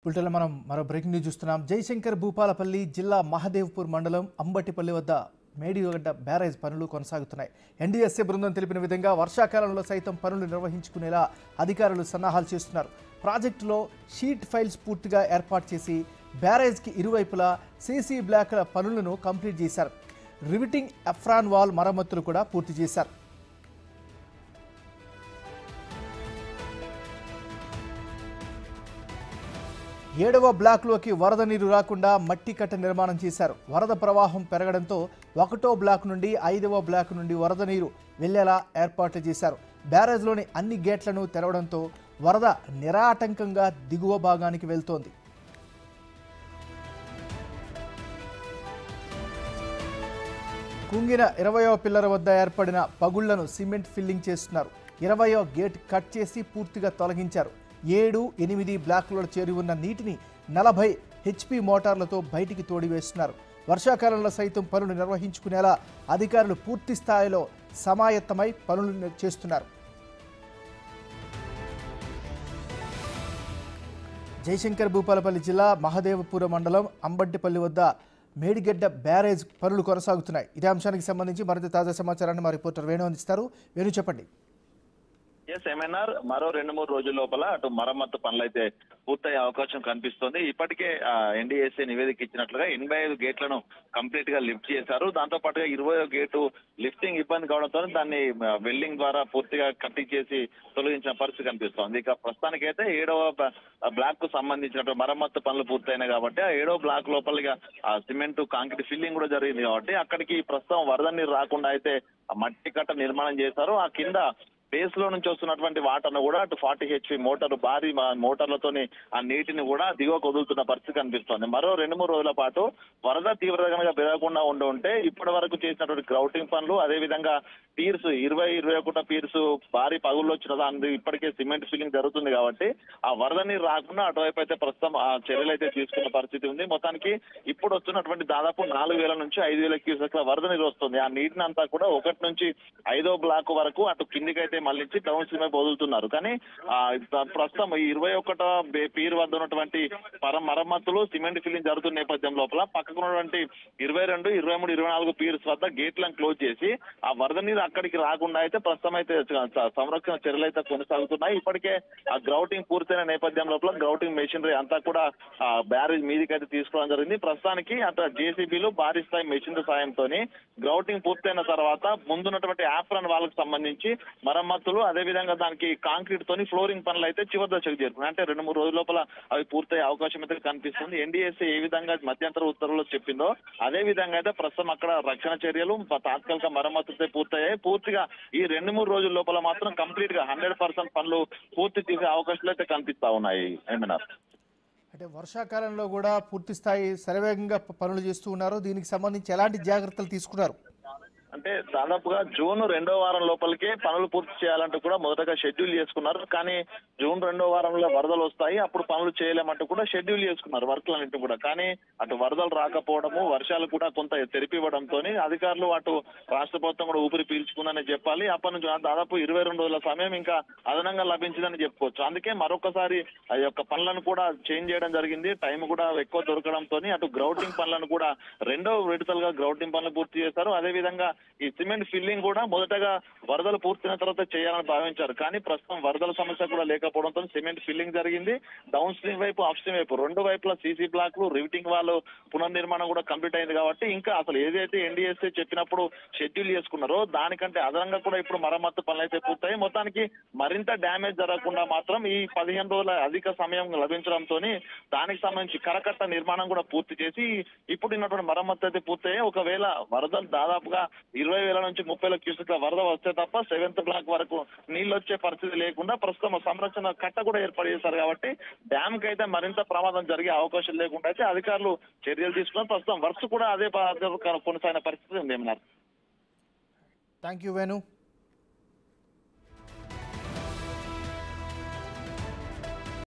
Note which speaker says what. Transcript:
Speaker 1: బులెటిన్లో మనం మరో బ్రేకింగ్ న్యూస్ చూస్తున్నాం. జయశంకర్ భూపాలపల్లి జిల్లా మహదేవ్పూర్ మండలం అంబటిపల్లి వద్ద మేడిగడ్డ బ్యారేజ్ పనులు కొనసాగుతున్నాయి. ఎన్డీఎస్ఏ బృందం తెలిపిన విధంగా వర్షాకాలంలో సైతం పనులు నిర్వహించుకునేలా అధికారులు సన్నాహాలు చేస్తున్నారు. ప్రాజెక్టులో షీట్ ఫైల్స్ పూర్తిగా ఏర్పాటు చేసి బ్యారేజ్కి ఇరువైపులా సీసీ బ్లాక్ల పనులను కంప్లీట్ చేశారు. రివిటింగ్ ఎఫ్రాన్ వాల్ మరమ్మతులు కూడా పూర్తి చేశారు. ఏడవ బ్లాక్లోకి వరద నీరు రాకుండా మట్టి కట్ట నిర్మాణం చేశారు. వరద ప్రవాహం పెరగడంతో 1వ బ్లాక్ నుండి 5వ బ్లాక్ నుండి వరద నీరు వెళ్లేలా ఏర్పాట్లు చేశారు. బ్యారేజ్లోని అన్ని గేట్లను తెరవడంతో వరద నిరాటంకంగా దిగువ భాగానికి వెళ్తోంది. కుంగిన 20వ పిల్లర్ వద్ద ఏర్పడిన పగుళ్లను సిమెంట్ ఫిల్లింగ్ చేస్తున్నారు. 20వ గేట్ కట్ చేసి పూర్తిగా తొలగించారు. 7, 8 బ్లాక్లలో చేరి ఉన్న నీటిని 40 HP మోటార్లతో బయటికి తోడివేస్తున్నారు. వర్షాకాలంలో సైతం పనులు నిర్వహించుకునేలా అధికారులు పూర్తి స్థాయిలో సమాయత్తమై పనులు చేస్తున్నారు. జయశంకర్ భూపాలపల్లి జిల్లా మహదేవపుర మండలం అంబట్టిపల్లి వద్ద మేడిగడ్డ బ్యారేజ్ పనులు కొనసాగుతున్నాయి. ఇదే అంశానికి సంబంధించి మరింత తాజా సమాచారాన్ని మా రిపోర్టర్ వేణు అందిస్తారు. వేణు, చెప్పండి.
Speaker 2: ఎంఎన్ఆర్ మరో 2-3 రోజుల లోపల అటు మరమ్మత్తు పనులు అయితే పూర్తయ్యే అవకాశం కనిపిస్తోంది. ఇప్పటికే ఎన్డీఎస్ఏ నివేదిక ఇచ్చినట్లుగా 85 గేట్లను కంప్లీట్ గా లిఫ్ట్ చేశారు. దాంతో పాటుగా 20వ గేటు లిఫ్టింగ్ ఇబ్బంది కావడంతో దాన్ని వెల్డింగ్ ద్వారా పూర్తిగా కట్టింగ్ చేసి తొలగించిన పరిస్థితి కనిపిస్తోంది. ఇక ప్రస్తుతానికైతే 7వ బ్లాక్ కు సంబంధించిన మరమ్మత్తు పనులు పూర్తయినాయి కాబట్టి ఆ 7వ బ్లాక్ లోపలిగా సిమెంట్ కాంక్రీట్ ఫిల్లింగ్ కూడా జరిగింది కాబట్టి అక్కడికి ప్రస్తుతం వరద నీరు రాకుండా అయితే మట్టి కట్ట నిర్మాణం చేశారు. ఆ కింద బేస్ లో నుంచి వస్తున్నటువంటి వాటర్ ను కూడా అటు 40 HP మోటార్ భారీ మోటార్లతోని ఆ నీటిని కూడా దిగువకు వదులుతున్న పరిస్థితి కనిపిస్తోంది. మరో 2-3 రోజుల పాటు వరద తీవ్రత కనుక పెరగకుండా ఉంటే ఇప్పటి వరకు చేసినటువంటి గ్రౌటింగ్ పనులు, అదే విధంగా పీర్స్ 20-21 పీర్స్ భారీ పగుళ్ళు వచ్చిన దాని ఇప్పటికే సిమెంట్ ఫిల్లింగ్ జరుగుతుంది కాబట్టి ఆ వరద నీరు రాకుండా అటువైపు అయితే ప్రస్తుతం ఆ చర్యలు అయితే తీసుకున్న పరిస్థితి ఉంది. మొత్తానికి ఇప్పుడు వస్తున్నటువంటి దాదాపు 4000 నుంచి 5000 క్యూసెక్ల వరద నీరు వస్తుంది. ఆ నీటిని అంతా కూడా 1 నుంచి 5వ బ్లాక్ వరకు అటు కిందికైతే మళ్ళించి డౌన్ స్ట్రీమ్ వైపు వదులుతున్నారు. కానీ ప్రస్తుతం ఈ 21వ పీర్ వద్ద ఉన్నటువంటి మరమ్మతులు సిమెంట్ ఫిల్లింగ్ జరుగుతున్న నేపథ్యం లోపల పక్కకు ఉన్నటువంటి 22, 23, 24 పీర్స్ వద్ద గేట్లను క్లోజ్ చేసి ఆ వరద నీరు అక్కడికి రాకుండా అయితే ప్రస్తుతం అయితే సంరక్షణ చర్యలు అయితే కొనసాగుతున్నాయి. ఇప్పటికే ఆ గ్రౌటింగ్ పూర్తయిన నేపథ్యం లోపల గ్రౌటింగ్ మెషినరీ అంతా కూడా బ్యారేజ్ మీదకి అయితే తీసుకోవడం జరిగింది. ప్రస్తుతానికి అటు జేసీబీలు భారీ స్థాయి మెషినరీ సాయంతో గ్రౌటింగ్ పూర్తయిన తర్వాత ముందున్నటువంటి యాప్రాన్ వాళ్ళకు సంబంధించి మరమ్మతులు, అదే విధంగా దానికి కాంక్రీట్ తోని ఫ్లోరింగ్ పనులు అయితే చివరి దశకు చేరుకున్నాయి. అంటే 2-3 రోజుల లోపల అవి పూర్తయ్యే అవకాశం అయితే కనిపిస్తుంది. ఎన్డీఎస్ఏ ఏ విధంగా మధ్యంతర ఉత్తర్వులు చెప్పిందో అదే విధంగా అయితే ప్రస్తుతం అక్కడ రక్షణ చర్యలు తాత్కాలిక మరమ్మతులతో పూర్తయ్యాయి. పూర్తిగా ఈ 2-3 రోజుల లోపల మాత్రం కంప్లీట్ గా 100% పనులు పూర్తి చేసే అవకాశాలు అయితే కనిపిస్తా ఉన్నాయి.
Speaker 1: అంటే వర్షాకాలంలో కూడా పూర్తి స్థాయి శరవేగంగా పనులు చేస్తూ ఉన్నారు. దీనికి సంబంధించి ఎలాంటి జాగ్రత్తలు తీసుకున్నారు?
Speaker 2: అంటే దాదాపుగా జూన్ 2వ వారం లోపలికే పనులు పూర్తి చేయాలంటూ కూడా మొదటగా షెడ్యూల్ చేసుకున్నారు. కానీ జూన్ 2వ వారంలో వరదలు వస్తాయి, అప్పుడు పనులు చేయలేమంటూ కూడా షెడ్యూల్ చేసుకున్నారు వర్క్లన్నింటి కూడా. కానీ అటు వరదలు రాకపోవడము, వర్షాలు కూడా కొంత తెరిపివ్వడంతో అధికారులు అటు రాష్ట్ర ప్రభుత్వం కూడా ఊపిరి పీల్చుకుందని చెప్పాలి. అప్పటి నుంచి దాదాపు 22 రోజుల సమయం ఇంకా అదనంగా లభించిందని చెప్పుకోవచ్చు. అందుకే మరొకసారి ఆ యొక్క పనులను కూడా చేంజ్ చేయడం జరిగింది. టైం కూడా ఎక్కువ దొరకడంతో అటు గ్రౌటింగ్ పనులను కూడా 2వ విడతలుగా గ్రౌటింగ్ పనులు పూర్తి చేశారు. అదే విధంగా ఈ సిమెంట్ ఫిల్లింగ్ కూడా మొదటగా వరదలు పూర్తయిన తర్వాత చేయాలని భావించారు. కానీ ప్రస్తుతం వరదల సమస్య కూడా లేకపోవడంతో సిమెంట్ ఫిల్లింగ్ జరిగింది. డౌన్ స్ట్రీమ్ వైపు, అప్ స్ట్రీమ్ వైపు 2 వైపులా సీసీ బ్లాక్లు, రివిటింగ్ వాళ్ళు పునర్నిర్మాణం కూడా కంప్లీట్ అయింది కాబట్టి ఇంకా అసలు ఏదైతే ఎన్డీఎస్ఏ చెప్పినప్పుడు షెడ్యూల్ చేసుకున్నారో దానికంటే అదనంగా కూడా ఇప్పుడు మరమ్మత్తు పనులు అయితే పూర్తయి మొత్తానికి మరింత డ్యామేజ్ జరగకుండా మాత్రం ఈ 15 రోజుల అధిక సమయం లభించడంతో దానికి సంబంధించి కరకట్ట నిర్మాణం కూడా పూర్తి చేసి ఇప్పుడు ఉన్నటువంటి మరమ్మత్తు అయితే పూర్తయ్యాయి. ఒకవేళ వరదలు దాదాపుగా 20,000 నుంచి 30,000 క్యూసెక్ల వరద వస్తే తప్ప 7th బ్లాక్ వరకు నీళ్లు వచ్చే పరిస్థితి లేకుండా ప్రస్తుతం సంరక్షణ కట్ట కూడా ఏర్పాటు చేశారు కాబట్టి డ్యామ్ కి అయితే మరింత ప్రమాదం జరిగే అవకాశం లేకుండా అయితే అధికారులు చర్యలు తీసుకున్నారు. ప్రస్తుతం వర్క్స్ కూడా అదే కొనసాగిన పరిస్థితి ఉంది.
Speaker 1: Thank you Venu.